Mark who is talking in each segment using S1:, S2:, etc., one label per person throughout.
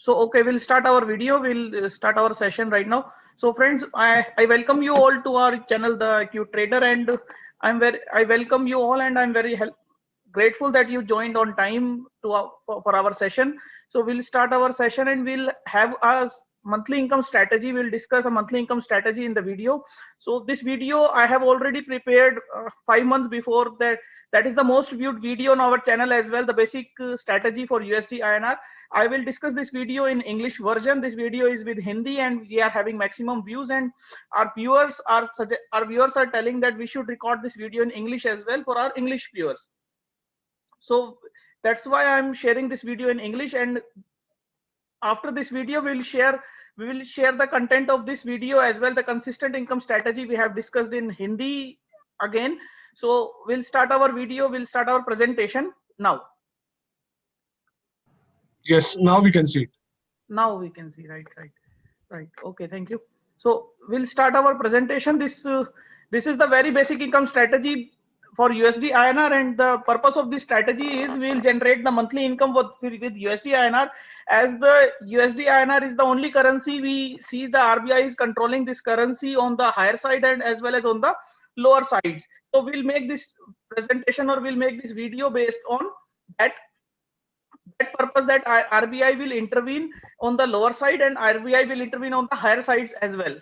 S1: So, okay, we'll start our video. We'll start our session right now. So, friends, I welcome you all to our channel, the Q Trader, and I welcome you all, and I'm very grateful that you joined on time to for our session. So, we'll start our session, and we'll have a monthly income strategy. We'll discuss a monthly income strategy in the video. So, this video I have already prepared 5 months before that. That is the most viewed video on our channel as well. The basic strategy for USD INR. I will discuss this video in English version. This video is with Hindi and we are having maximum views, and our viewers are telling that we should record this video in English as well for our English viewers. So that's why I'm sharing this video in English, and after this video we will share the content of this video as well, the consistent income strategy we have discussed in Hindi again. So we'll start our video, we'll start our presentation now.
S2: Yes, now we can see it.
S1: Now we can see, right. Okay, thank you. So we'll start our presentation. This is the very basic income strategy for USD INR, and the purpose of this strategy is we'll generate the monthly income with USD INR. As the USD INR is the only currency, we see the RBI is controlling this currency on the higher side and as well as on the lower side. So we'll make this presentation, or we'll make this video based on that purpose, that RBI will intervene on the lower side and RBI will intervene on the higher side as well.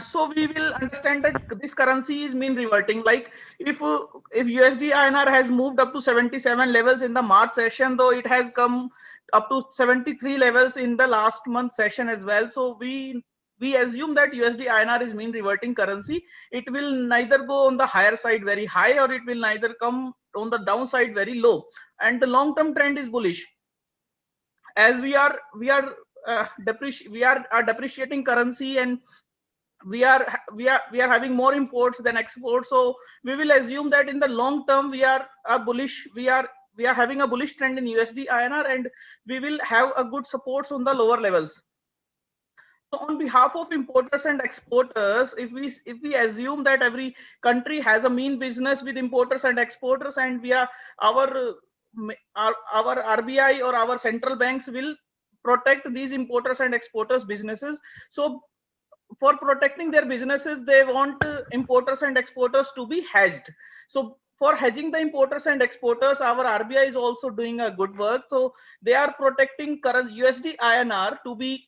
S1: So we will understand that this currency is mean reverting. Like if USD INR has moved up to 77 levels in the March session, though it has come up to 73 levels in the last month session as well. So we assume that USD INR is mean reverting currency. It will neither go on the higher side very high, or it will neither come on the downside very low, and the long term trend is bullish. As we are depreciating currency, and we are having more imports than exports, so we will assume that in the long term we are having a bullish trend in USD INR, and we will have a good supports on the lower levels. So on behalf of importers and exporters, if we assume that every country has a mean business with importers and exporters, and our RBI or our central banks will protect these importers and exporters businesses. So for protecting their businesses, they want importers and exporters to be hedged. So for hedging the importers and exporters, our RBI is also doing a good work. So they are protecting current USD INR to be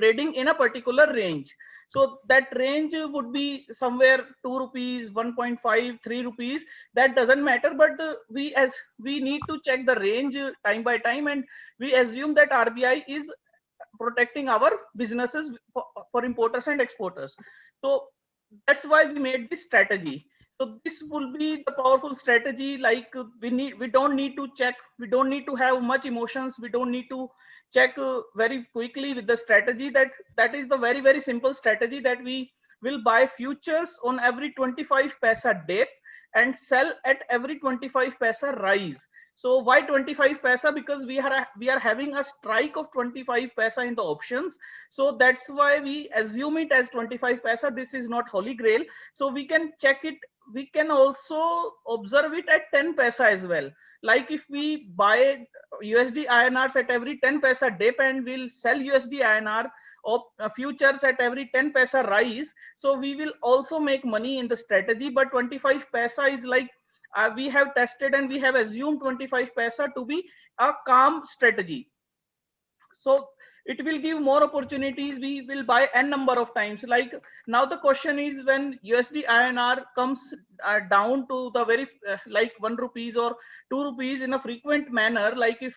S1: trading in a particular range. So that range would be somewhere 2 rupees, 1.5, 3 rupees. That doesn't matter, but we need to check the range time by time, and we assume that RBI is protecting our businesses for importers and exporters. So that's why we made this strategy. So this will be the powerful strategy. Like we don't need to check, we don't need to have much emotions, we don't need to check very quickly with the strategy. That is the very simple strategy, that we will buy futures on every 25 paisa dip and sell at every 25 paisa rise. So why 25 paisa? Because we are having a strike of 25 paisa in the options. So that's why we assume it as 25 paisa. This is not holy grail. So we can check it. We can also observe it at 10 paisa as well. Like if we buy USD INRs at every 10 paisa dip and we'll sell USD INR futures at every 10 paisa rise, so we will also make money in the strategy. But 25 paisa is like we have tested and we have assumed 25 paisa to be a calm strategy. So it will give more opportunities. We will buy n number of times. Like now the question is, when USD INR comes down to the very like 1 rupees or 2 rupees in a frequent manner, like if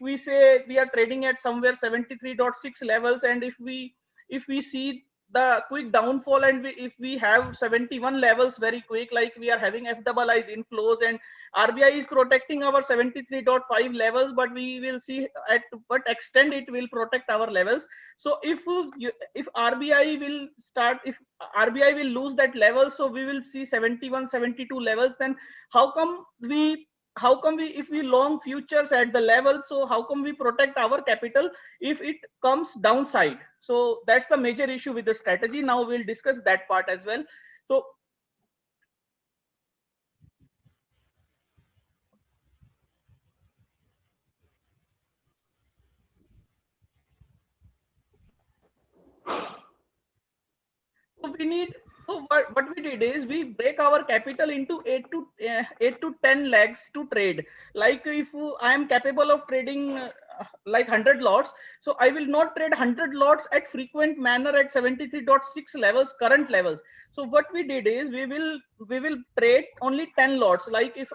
S1: we say we are trading at somewhere 73.6 levels, and if we see the quick downfall, and if we have 71 levels very quick, like we are having FII's inflows, and RBI is protecting our 73.5 levels, but we will see at what extent it will protect our levels. So if RBI will start, if RBI will lose that level, so we will see 71, 72 levels. Then how come we if we long futures at the level, so how come we protect our capital if it comes downside? So that's the major issue with the strategy. Now we'll discuss that part as well. So we need, so what we did is we break our capital into 8 to 10 legs to trade. Like if I am capable of trading like 100 lots, so I will not trade 100 lots at frequent manner at 73.6 levels, current levels. So what we did is we will trade only 10 lots. Like if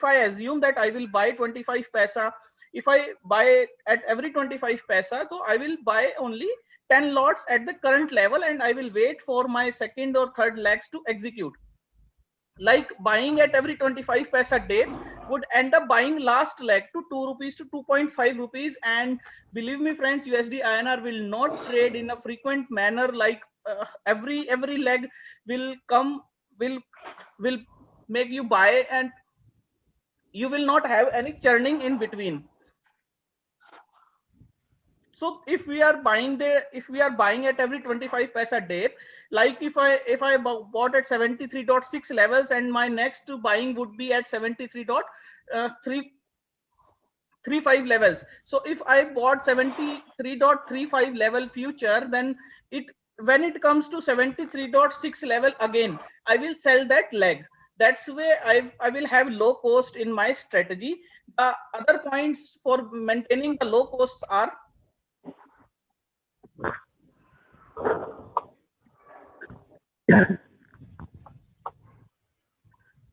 S1: I assume that I will buy 25 paisa, if I buy at every 25 paisa, so I will buy only 10 lots at the current level, and I will wait for my second or third legs to execute. Like buying at every 25 paisa day would end up buying last leg to 2 rupees to 2.5 rupees. And believe me friends, USD INR will not trade in a frequent manner. Like every leg will come, will make you buy, and you will not have any churning in between. So if we are buying at every 25 paisa dip, like if I bought at 73.6 levels, and my next buying would be at 73.35 levels. So if I bought 73.35 level future, then it, when it comes to 73.6 level again, I will sell that leg. That's why I will have low cost in my strategy. The other points for maintaining the low costs are,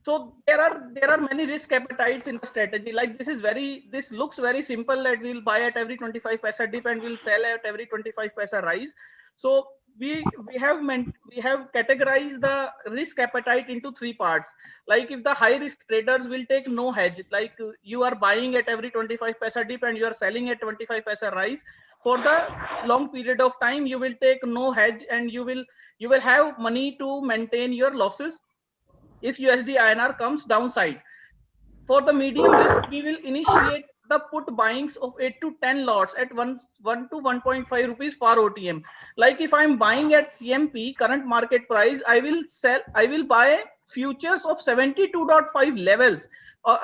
S1: so there are many risk appetites in the strategy. Like this looks very simple, that we'll buy at every 25 paisa dip and we'll sell at every 25 paisa rise. So we have categorized the risk appetite into three parts. Like if the high risk traders will take no hedge, like you are buying at every 25 paisa dip and you are selling at 25 paisa rise for the long period of time, you will take no hedge, and you will have money to maintain your losses if USD INR comes downside. For the medium risk, we will initiate the put buyings of 8 to 10 lots at 1 to 1.5 rupees for OTM. Like if I'm buying at CMP current market price, I will buy futures of 72.5 levels.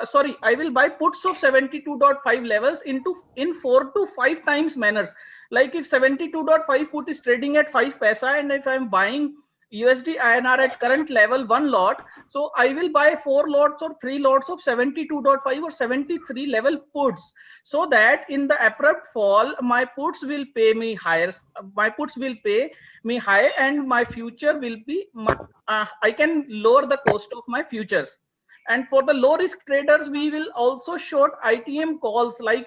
S1: Sorry, I will buy puts of 72.5 levels in 4 to 5 times manners. Like if 72.5 put is trading at 5 paisa, and if I'm buying USD INR at current level 1 lot, so I will buy 4 lots or 3 lots of 72.5 or 73 level puts, so that in the abrupt fall, my puts will pay me higher. My puts will pay me high, and my future will be, I can lower the cost of my futures. And for the low risk traders, we will also short ITM calls. Like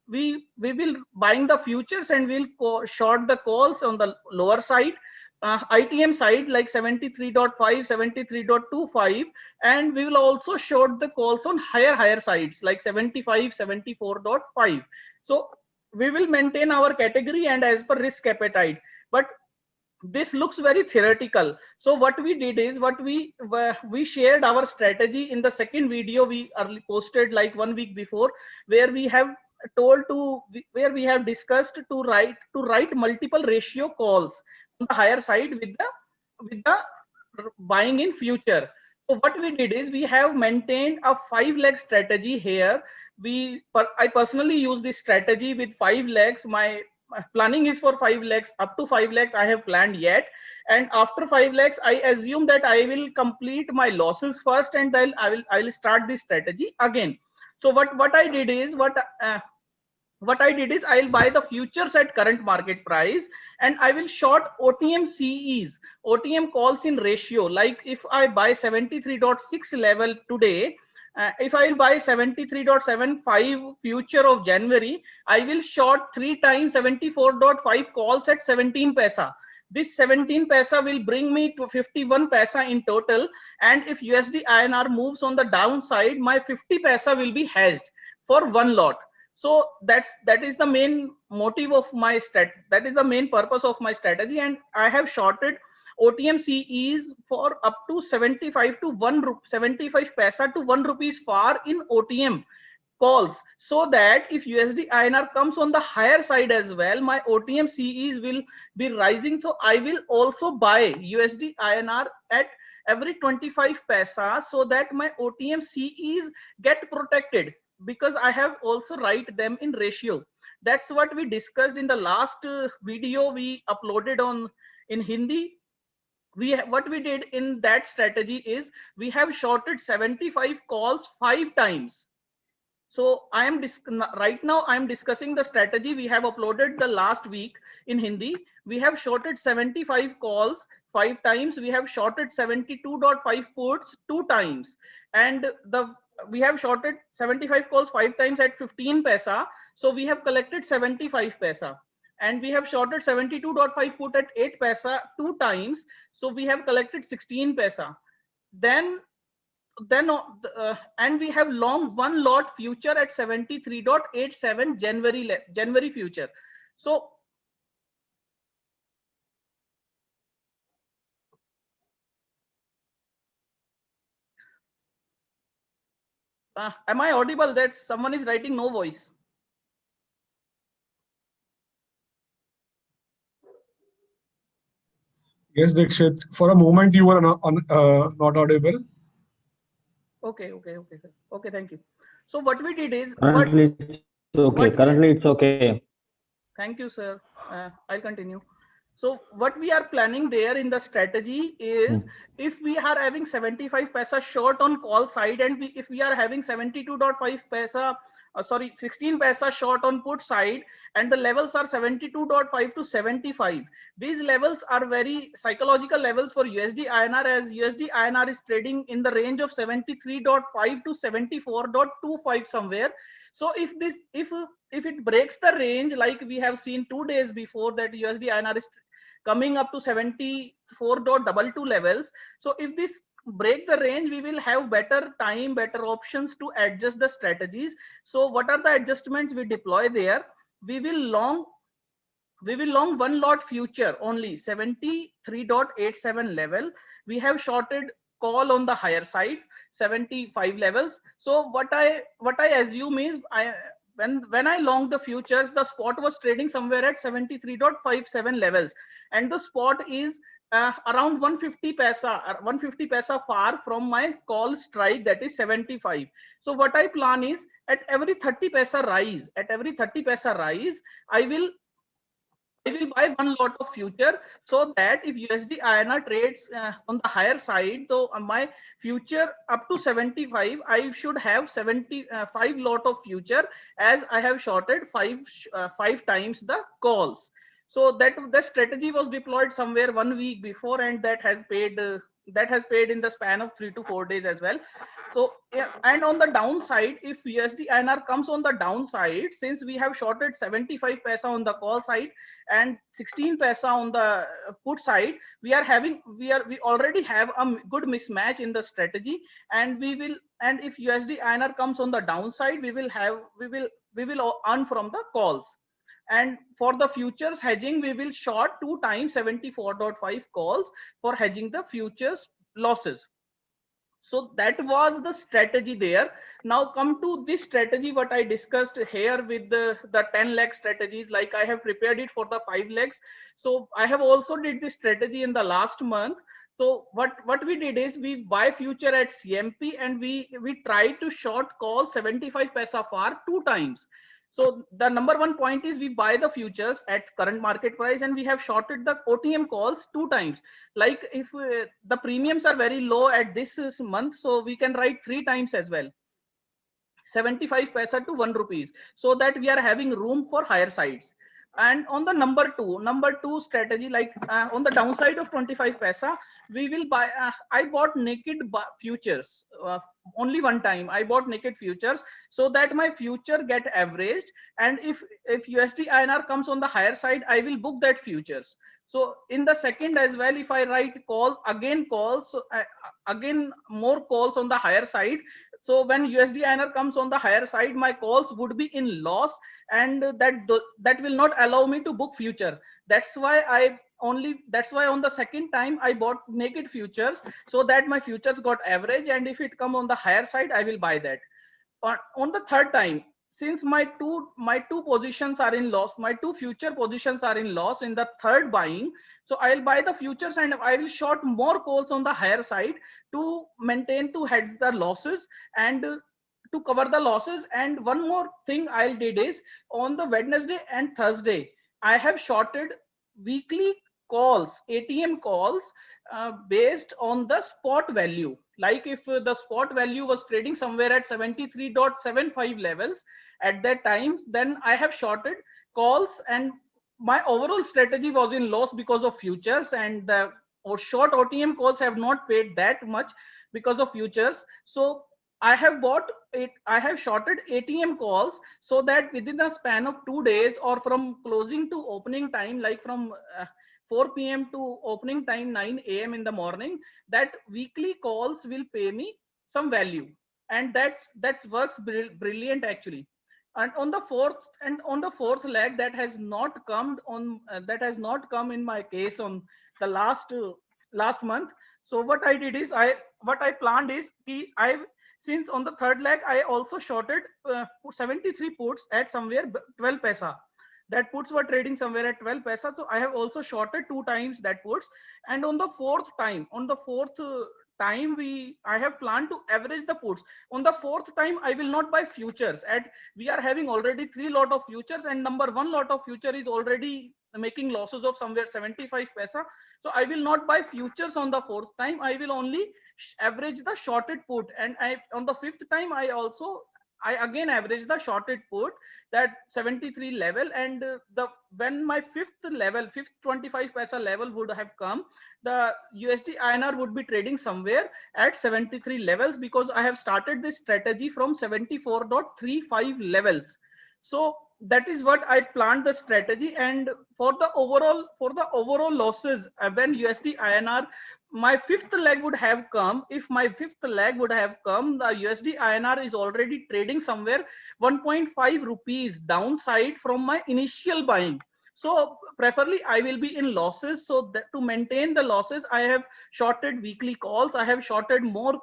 S1: we will buying the futures and we'll short the calls on the lower side, ITM side, like 73.5, 73.25, and we will also short the calls on higher sides like 75, 74.5. So we will maintain our category and as per risk appetite. But this looks very theoretical. So what we did is, we shared our strategy in the second video we early posted like 1 week before, where we have where we have discussed to write multiple ratio calls on the higher side with the buying in future. So what we did is, we have maintained a 5 leg strategy here. I personally use this strategy with 5 legs. My planning is for 5 legs. Up to 5 legs I have planned yet, and after 5 legs I assume that I will complete my losses first, and then I will start this strategy again. So what I did is, I'll buy the futures at current market price, and I will short OTM CEs, OTM calls in ratio. Like if I buy 73.6 level today, if I will buy 73.75 future of January, I will short 3 times 74.5 calls at 17 paisa. This 17 paisa will bring me to 51 paisa in total. And if USD INR moves on the downside, my 50 paisa will be hedged for one lot. So that is the main motive of my that is the main purpose of my strategy. And I have shorted OTM CEs for up to 75 to 75 paisa to 1 rupees far in OTM calls, so that if USD INR comes on the higher side as well, my OTM CEs will be rising. So I will also buy USD INR at every 25 paisa, so that my OTM CEs get protected, because I have also write them in ratio. That's what we discussed in the last video we uploaded on in Hindi. what we did in that strategy is we have shorted 75 calls 5 times. So I am right now I am discussing the strategy we have uploaded the last week in Hindi. We have shorted 75 calls 5 times. We have shorted 72.5 puts 2 times, and we have shorted 75 calls 5 times at 15 paisa. So we have collected 75 paisa, and we have shorted 72.5 put at 8 paisa 2 times. So we have collected 16 paisa. Then and we have long one lot future at 73.87 January future. So am I audible? That someone is writing no voice.
S2: Yes, Dikshit. For a moment, you were not audible.
S1: Okay, okay, thank you. So what we did is
S3: Currently it's okay. Currently it's okay.
S1: Thank you, sir. I'll continue. So what we are planning there in the strategy is if we are having 75 paisa short on call side, and if we are having 72.5 paisa, 16 paisa short on put side, and the levels are 72.5 to 75. These levels are very psychological levels for USD INR, as USD INR is trading in the range of 73.5 to 74.25 somewhere. So if it breaks the range, like we have seen 2 days before, that USD INR is coming up to 74.22 levels. So if this break the range, we will have better time, better options to adjust the strategies. So what are the adjustments we deploy there? We will long one lot future only 73.87 level. We have shorted call on the higher side 75 levels. So what I assume is when I long the futures, the spot was trading somewhere at 73.57 levels, and the spot is around 150 paisa far from my call strike, that is 75. So what I plan is at every 30 paisa rise, I will buy one lot of future, so that if USD INR trades on the higher side, so my future up to 75, I should have 75 lot of future, as I have shorted five times the calls. So that the strategy was deployed somewhere 1 week before, and that has paid in the span of 3 to 4 days as well. So yeah, and on the downside, if USD INR comes on the downside, since we have shorted 75 paisa on the call side and 16 paisa on the put side, we already have a good mismatch in the strategy, and if USD INR comes on the downside, we will earn from the calls. And for the futures hedging, we will short 2 times 74.5 calls for hedging the futures losses. So that was the strategy there. Now come to this strategy what I discussed here with the 10 leg strategies. Like I have prepared it for the 5 legs. So I have also did this strategy in the last month. So what we did is we buy future at CMP, and we try to short call 75 paisa far 2 times. So the number one point is we buy the futures at current market price, and we have shorted the OTM calls 2 times. Like if the premiums are very low at this month, so we can write 3 times as well, 75 paisa to 1 rupees, so that we are having room for higher sides. And on the number two strategy, like on the downside of 25 paisa, we will buy I bought naked futures only one time. I bought naked futures, so that my future get averaged, and if USD INR comes on the higher side, I will book that futures. So in the second as well, if I write calls, so again more calls on the higher side. So when USD INR comes on the higher side, my calls would be in loss, and that will not allow me to book future. That's why on the second time I bought naked futures, so that my futures got average, and if it come on the higher side, I will buy that. On the third time, since my two positions are in loss, my two future positions are in loss in the third buying, so I'll buy the futures, and I will short more calls on the higher side to hedge the losses, and to cover the losses. And one more thing I did is, on the Wednesday and Thursday, I have shorted weekly calls, ATM calls, based on the spot value. Like if the spot value was trading somewhere at 73.75 levels at that time, then I have shorted calls, and my overall strategy was in loss because of futures, and the short OTM calls have not paid that much because of futures. So I have bought it, I have shorted ATM calls, so that within a span of 2 days, or from closing to opening time, like from 4 p.m. to opening time 9 a.m. in the morning, that weekly calls will pay me some value, and that works brilliant actually. And on the fourth leg, that has not come on, that has not come in my case on the last month. So what I did is, what I planned is, I since on the third leg I also shorted 73 puts at somewhere 12 paisa. That puts were trading somewhere at 12 paisa, so I have also shorted 2 times that puts. And on the fourth time, I have planned to average the puts. On the fourth time I will not buy futures, at we are having already 3 lot of futures, and number 1 lot of future is already making losses of somewhere 75 paisa. So I will not buy futures on the fourth time, I will only average the shorted put. And on the fifth time I again average the shorted put, that 73 level. And when my fifth 25 paisa level would have come, the USD INR would be trading somewhere at 73 levels, because I have started this strategy from 74.35 levels. So that is what I planned the strategy. And for the overall losses, when USD INR, my fifth leg would have come, if my fifth leg would have come, the USD INR is already trading somewhere 1.5 rupees downside from my initial buying. So preferably I will be in losses. So that to maintain the losses, I have shorted weekly calls, I have shorted more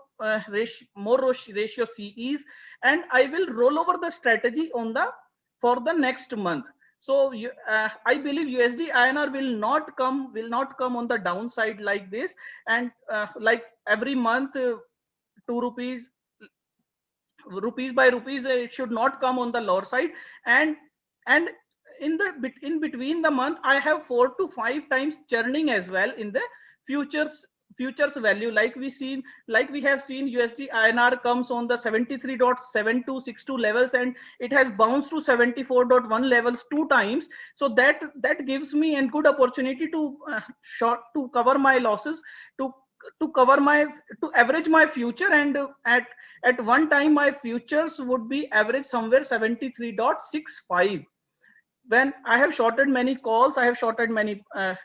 S1: ratio CEs, and I will roll over the strategy on the for the next month. So I believe USD INR will not come on the downside like this, and like every month 2 rupees by rupees, it should not come on the lower side. And in between the month, I have 4 to 5 times churning as well in the futures value. Like we have seen USD INR comes on the 73.7262 levels, and it has bounced to 74.1 levels 2 times. So that gives me a good opportunity to cover my losses, to average my future. And at one time my futures would be average somewhere 73.65. when I have shorted many calls, I have shorted many, I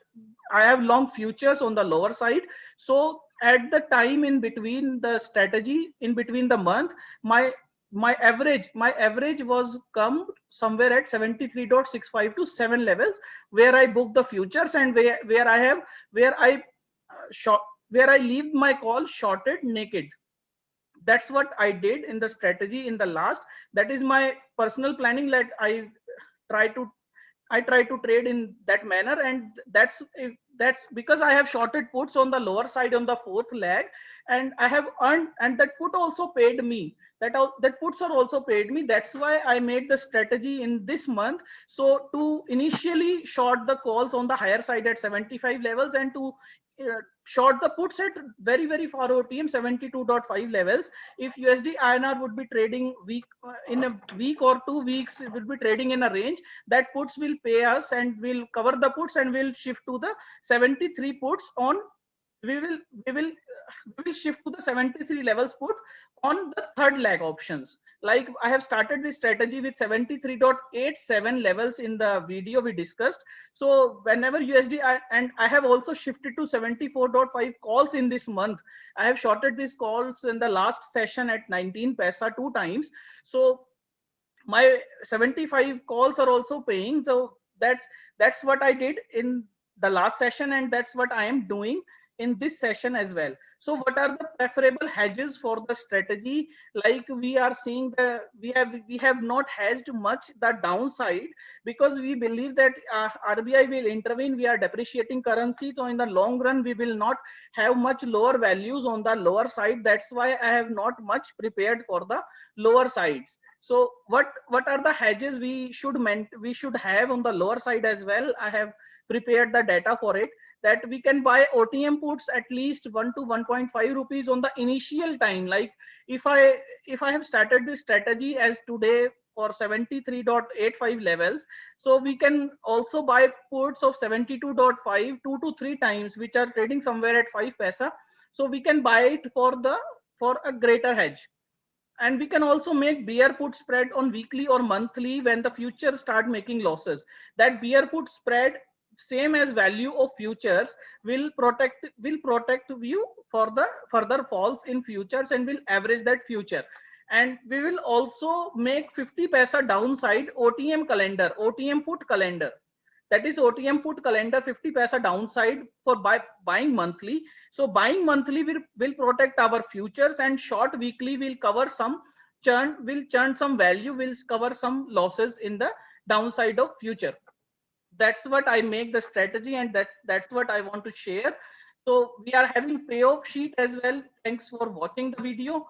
S1: have long futures on the lower side. So at the time in between the strategy, in between the month, my average was come somewhere at 73.65 to 7 levels, where I booked the futures, and where I leave my call shorted naked. That's what I did in the strategy in the last. That is my personal planning, that I try to trade in that manner. And that's because I have shorted puts on the lower side on the fourth leg, and I have earned, and that put also paid me, that puts are also paid me. That's why I made the strategy in this month, so to initially short the calls on the higher side at 75 levels, and to short the puts at very far OTM 72.5 levels. If USD INR would be trading in a week or 2 weeks, it will be trading in a range, that puts will pay us, and we'll cover the puts, and we'll shift to the 73 puts on. We will shift to the 73 levels put on the third leg options. Like I have started this strategy with 73.87 levels in the video we discussed. So whenever USD, and I have also shifted to 74.5 calls in this month. I have shorted these calls in the last session at 19 paisa 2 times. So my 75 calls are also paying. So that's what I did in the last session, and that's what I am doing in this session as well. So what are the preferable hedges for the strategy? Like we are seeing we have not hedged much the downside, because we believe that RBI will intervene. We are depreciating currency, so in the long run we will not have much lower values on the lower side. That's why I have not much prepared for the lower sides. So what are the hedges we should have on the lower side as well? I have prepared the data for it. that we can buy OTM puts at least 1 to 1.5 rupees on the initial time. Like if I have started this strategy as today for 73.85 levels, so we can also buy puts of 72.5 2 to 3 times, which are trading somewhere at 5 paisa. So we can buy it for a greater hedge. And we can also make bear put spread on weekly or monthly when the futures start making losses. That bear put spread, same as value of futures, will protect you for the further falls in futures and will average that future. And we will also make 50 paisa downside OTM put calendar. That is OTM put calendar 50 paisa downside for buying monthly. So buying monthly will protect our futures, and short weekly will cover some churn some value, will cover some losses in the downside of future. That's what I make the strategy, and that's what I want to share. So we are having payoff sheet as well. Thanks for watching the video,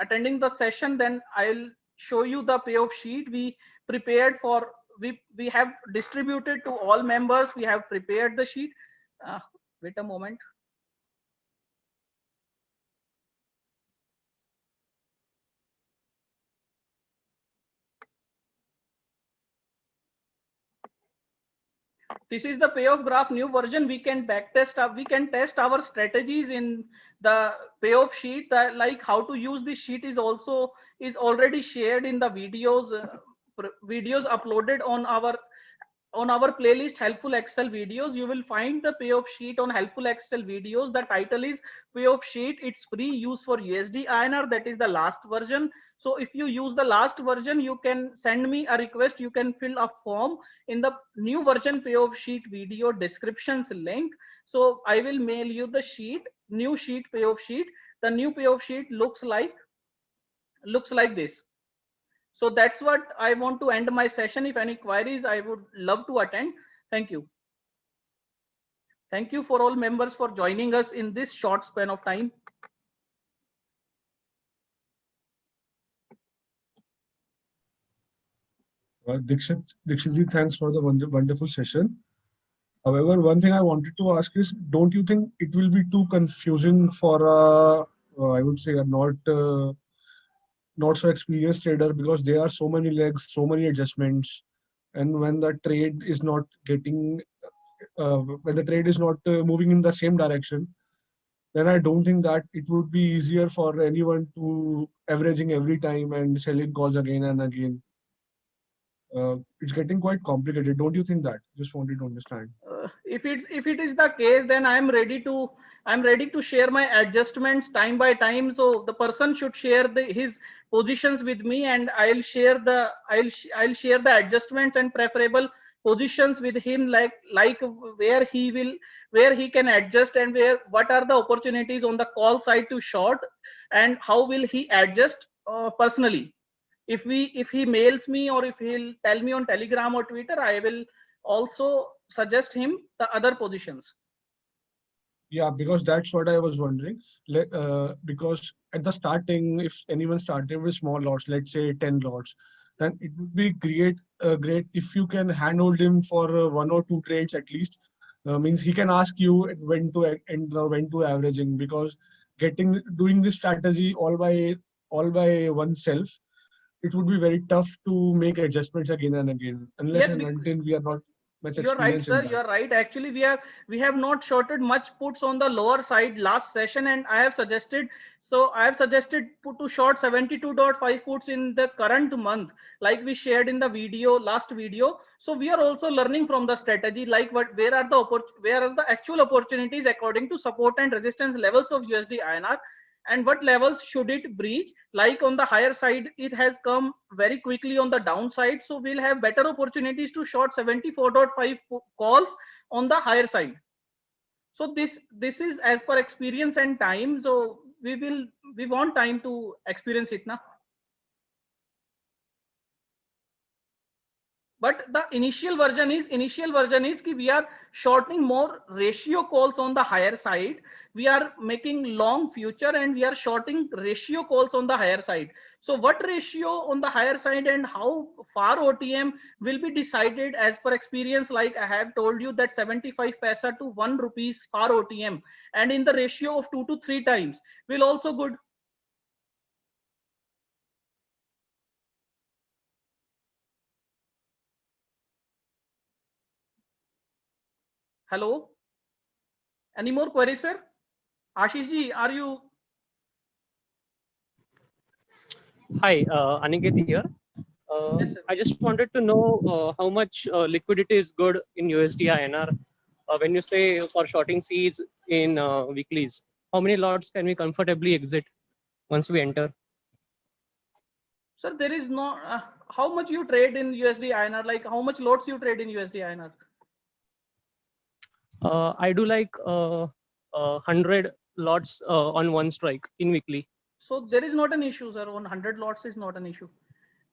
S1: attending the session. Then I'll show you the payoff sheet we prepared for. We have distributed to all members. We have prepared the sheet. Wait a moment. This is the payoff graph new version. We can test our strategies in the payoff sheet. Like how to use this sheet is already shared in the videos uploaded on our playlist Helpful Excel videos. You will find the payoff sheet on Helpful Excel videos. The title is payoff sheet. It's free use for USD INR. That is the last version. So if you use the last version, you can send me a request. You can fill a form in the new version payoff sheet video descriptions link. So I will mail you the sheet, new sheet, payoff sheet. The new payoff sheet looks like this. So that's what I want to end my session. If any queries, I would love to attend. Thank you. Thank you for all members for joining us in this short span of time.
S2: Dikshitji, thanks for the wonderful session. However, one thing I wanted to ask is, don't you think it will be too confusing for I would say a not so experienced trader, because there are so many legs, so many adjustments, and when the trade is not moving in the same direction, then I don't think that it would be easier for anyone to averaging every time and selling calls again and again. It's getting quite complicated. Don't you think that? Just wanted to understand.
S1: If it is the case, then I'm ready to share my adjustments time by time. So the person should share his positions with me, and I'll share the adjustments and preferable positions with him, like where he can adjust, and what are the opportunities on the call side to short, and how will he adjust personally. If he mails me, or if he'll tell me on Telegram or Twitter, I will also suggest him the other positions.
S2: Yeah, because that's what I was wondering. Because at the starting, if anyone started with small lots, let's say 10 lots, then it would be great if you can handhold him for 1 or 2 trades at least. Means he can ask you when to end or when to averaging, because doing this strategy all by oneself, it would be very tough to make adjustments again and again, unless and until we are not much
S1: You're right,
S2: experienced
S1: sir.
S2: in that.
S1: You're right. Actually, we have not shorted much puts on the lower side last session, and I have suggested to short 72.5 puts in the current month, like we shared in the last video. So we are also learning from the strategy, like where are the actual opportunities according to support and resistance levels of USD INR, and what levels should it breach. Like on the higher side, it has come very quickly on the downside, so we'll have better opportunities to short 74.5 calls on the higher side. So this is as per experience and time. So we want time to experience it now. But the initial version is ki we are shortening more ratio calls on the higher side. We are making long future and we are shorting ratio calls on the higher side. So what ratio on the higher side and how far OTM will be decided as per experience. Like I have told you that 75 paisa to 1 rupees far OTM and in the ratio of 2 to 3 times will also good. Hello, any more queries, sir? Ashish ji, are you?
S4: Hi, Aniket here.
S1: Yes, sir.
S4: I just wanted to know how much liquidity is good in USD INR when you say for shorting seeds in weeklies. How many lots can we comfortably exit once we enter?
S1: Sir, there is no how much you trade in USD INR, like how much lots you trade in USD INR.
S4: I do like 100 lots on one strike in weekly.
S1: So there is not an issue, sir. 100 lots is not an issue.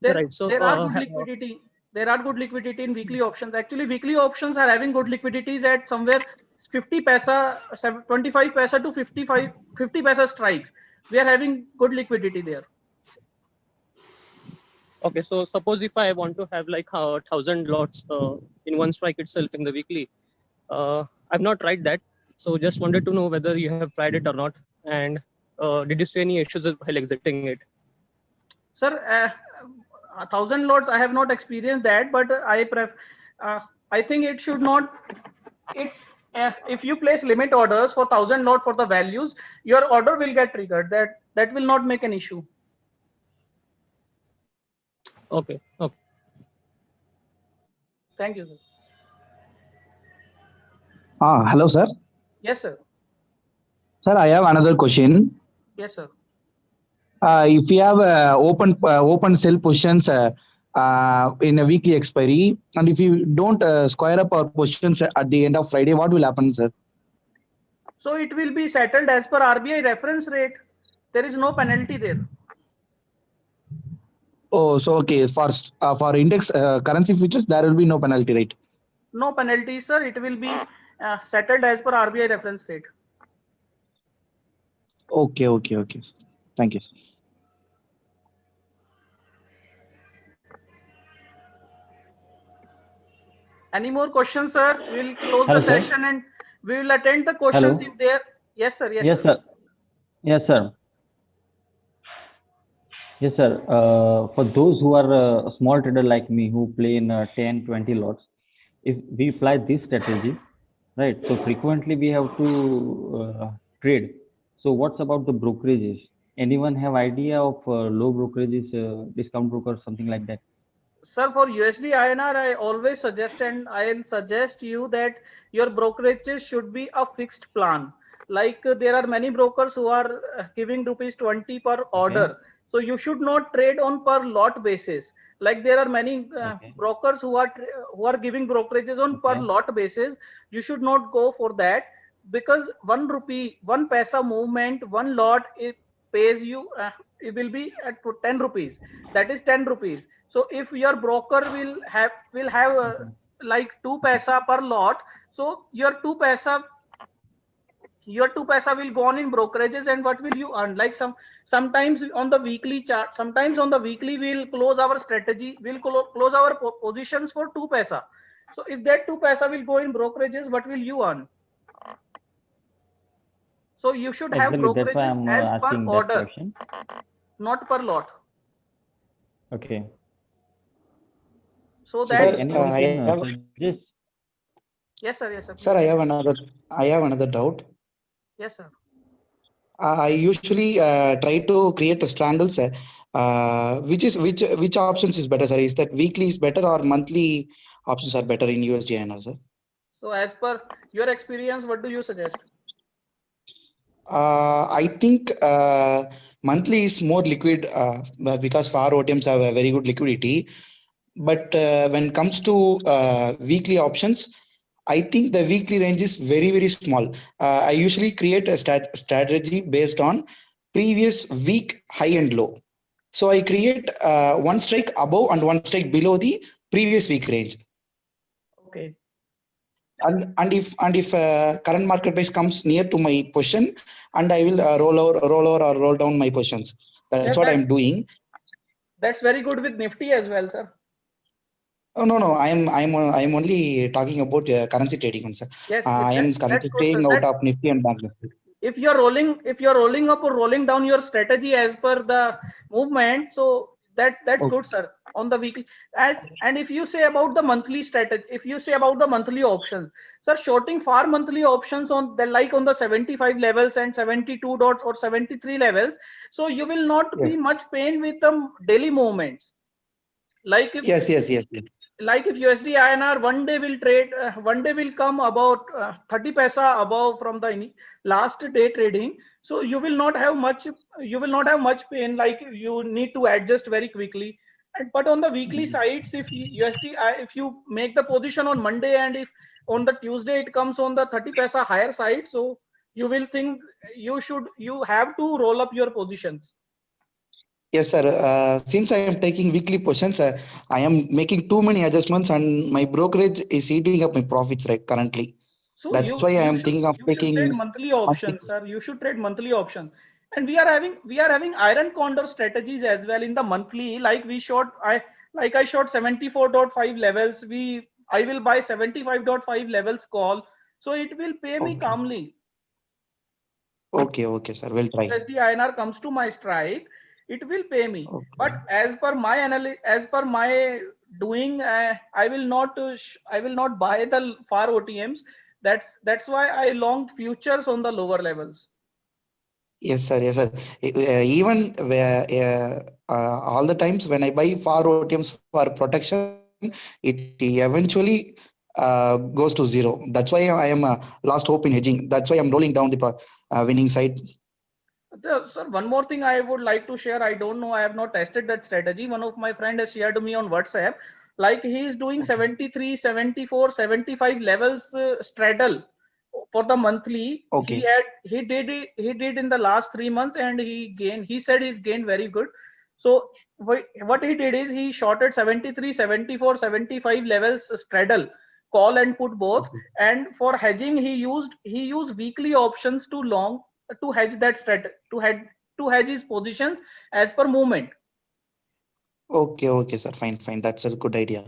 S1: There,
S4: Right. So
S1: there are good liquidity. There are good liquidity in weekly options. Actually, weekly options are having good liquidities at somewhere 50 paisa, 25 paisa to 50 paisa strikes. We are having good liquidity there.
S4: okay, so suppose if I want to have like 1,000 lots in one strike itself in the weekly, I've not tried that. So just wanted to know whether you have tried it or not, and did you see any issues while exiting it?
S1: Sir, 1,000 lots I have not experienced that, but I think it should not. If you place limit orders for 1,000 lot for the values, your order will get triggered. That will not make an issue.
S4: Okay. Okay.
S1: Thank you, sir.
S5: Hello, sir.
S1: Yes, sir.
S5: Sir, I have another question.
S1: Yes, sir.
S5: If you have open sell positions in a weekly expiry, and if you don't square up our positions at the end of Friday, what will happen, sir?
S1: So it will be settled as per RBI reference rate. There is no penalty there.
S5: Oh, so okay. For index currency futures, there will be no penalty, right?
S1: No penalty, sir. It will be settled as per RBI reference rate.
S5: Okay, okay, okay. Thank you.
S1: Any more questions, sir? We'll close
S3: Hello,
S1: the
S3: sir.
S1: session and we will attend the questions
S3: Hello.
S1: if there. Yes, sir. Yes,
S3: Yes,
S1: sir.
S3: sir. Yes, sir. Yes, sir. For those who are a small trader like me who play in 10, 20 lots, if we apply this strategy, right? So frequently we have to trade. So what's about the brokerages? Anyone have idea of low brokerages, discount broker, something like that?
S1: Sir, for USD INR, I always suggest and I'll suggest you that your brokerages should be a fixed plan. Like there are many brokers who are giving rupees 20 per order. So you should not trade on per lot basis. Like there are many
S3: Okay.
S1: brokers who are giving brokerages on per
S3: Okay.
S1: lot basis. You should not go for that because 1 rupee, 1 paisa movement, 1 lot, it pays you. It will be at 10 rupees. That is 10 rupees. So if your broker will have like 2 paisa per lot, so your 2 paisa will go on in brokerages, and what will you earn? Like sometimes on the weekly chart, sometimes on the weekly we'll close our strategy, we'll close our positions for 2 paisa. So if that 2 paisa will go in brokerages, what will you earn? So you should have
S3: Exactly. That's why
S1: brokerages
S3: I'm
S1: as per
S3: asking that
S1: order,
S3: question.
S1: not per lot.
S3: Okay.
S1: So
S5: Sir,
S1: that
S3: Anyone
S5: I
S3: can
S5: have,
S3: suggest?
S1: yes, sir. Yes, sir.
S5: sir, I have another doubt.
S1: Yes, sir.
S5: I usually try to create a strangles. Which options is better, sir? Is that weekly is better or monthly options are better in USD INR, sir?
S1: So as per your experience, what do you suggest?
S5: I think monthly is more liquid because FAR OTMs have a very good liquidity. But when it comes to weekly options, I think the weekly range is very, very small. I usually create a strategy based on previous week high and low. So I create one strike above and one strike below the previous week range.
S1: Okay.
S5: And if current market price comes near to my position, and I will roll over or roll down my positions. That's
S1: Yeah,
S5: what I'm doing.
S1: that's very good with Nifty as well, sir.
S5: Oh, no. I'm only talking about currency trading, sir.
S1: Yes,
S5: I am
S1: that's
S5: currently
S1: good, sir.
S5: trading out of Nifty and Bank Nifty.
S1: If you're rolling up or rolling down your strategy as per the movement, so that's
S5: Okay.
S1: good, sir. On the weekly, and if you say about the monthly strategy, if you say about the monthly options, sir, shorting far monthly options on the like on the 75 levels and 72 dots or 73 levels, so you will not
S5: Yes.
S1: be much pain with the daily movements. Like if
S5: Yes.
S1: like if USD INR one day will trade, one day will come about 30 paisa above from the last day trading. So you will not have much pain. Like you need to adjust very quickly. But on the weekly sides, if USD, if you make the position on Monday and if on the Tuesday it comes on the 30 paisa higher side, so you will think you have to roll up your positions.
S5: Yes, sir. Since I am taking weekly positions, I am making too many adjustments, and my brokerage is eating up my profits right currently.
S1: So
S5: That's why I am thinking of
S1: you should trade
S5: taking
S1: monthly
S5: monthly.
S1: options, sir. You should trade monthly options. And we are having iron condor strategies as well in the monthly. Like I short 74.5 levels. I will buy 75.5 levels call. So it will pay me
S5: Okay.
S1: calmly.
S5: Okay, sir. We'll try.
S1: USD INR comes to my strike, it will pay me.
S5: Okay.
S1: But as per my doing, I will not buy the far OTMs. That's why I longed futures on the lower levels.
S5: Yes, sir. Even all the times when I buy far OTMs for protection, it eventually goes to zero. That's why I am lost hope in hedging. That's why I'm rolling down the winning side.
S1: Sir, one more thing I would like to share. I don't know. I have not tested that strategy. One of my friend has shared to me on WhatsApp. Like he is doing
S5: Okay.
S1: 73, 74, 75 levels straddle for the monthly.
S5: Okay.
S1: He did in the last 3 months and he said he's gained very good. So what he did is he shorted 73, 74, 75 levels straddle, call and put both.
S5: Okay.
S1: And for hedging, he used weekly options to long to hedge that to hedge his positions as per movement.
S5: Okay, sir. Fine. That's a good idea.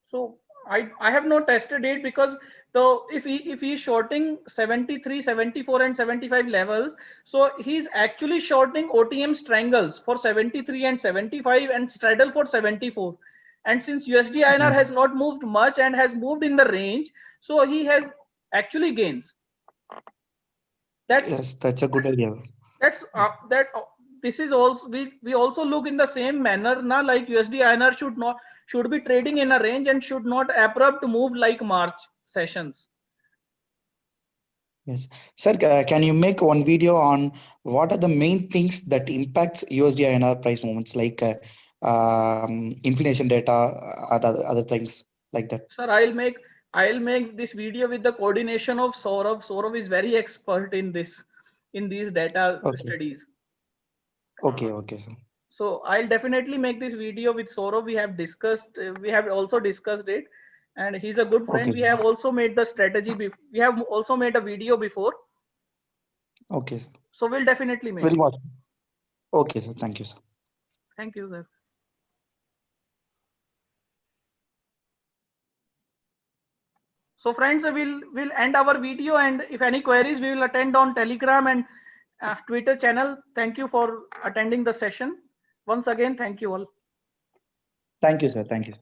S1: So I have not tested it because though if he is shorting 73, 74 and 75 levels, so he's actually shorting OTM strangles for 73 and 75 and straddle for 74. And since USD INR
S5: Yes,
S1: has not moved much and has moved in the range, so he has actually gains. That's
S5: yes, that's a good idea.
S1: that this is also we also look in the same manner now, like USD INR should be trading in a range and should not abrupt move like March sessions.
S5: Yes, sir. Can you make one video on what are the main things that impacts USD INR price movements, like inflation data or other things like that?
S1: Sir, I'll make this video with the coordination of Saurav is very expert in these data
S5: Okay,
S1: studies.
S5: sir.
S1: So I'll definitely make this video with Saurav. We have also discussed it, and he's a good friend.
S5: Okay,
S1: We have also made the strategy. We have also made a video before,
S5: okay, sir.
S1: so we'll definitely make
S5: We'll
S1: it.
S5: watch. Okay, sir. Thank you, sir.
S1: Thank you, sir. So friends, we'll end our video, and if any queries, we will attend on Telegram and Twitter channel. Thank you for attending the session. Once again, thank you all.
S5: Thank you, sir. Thank you.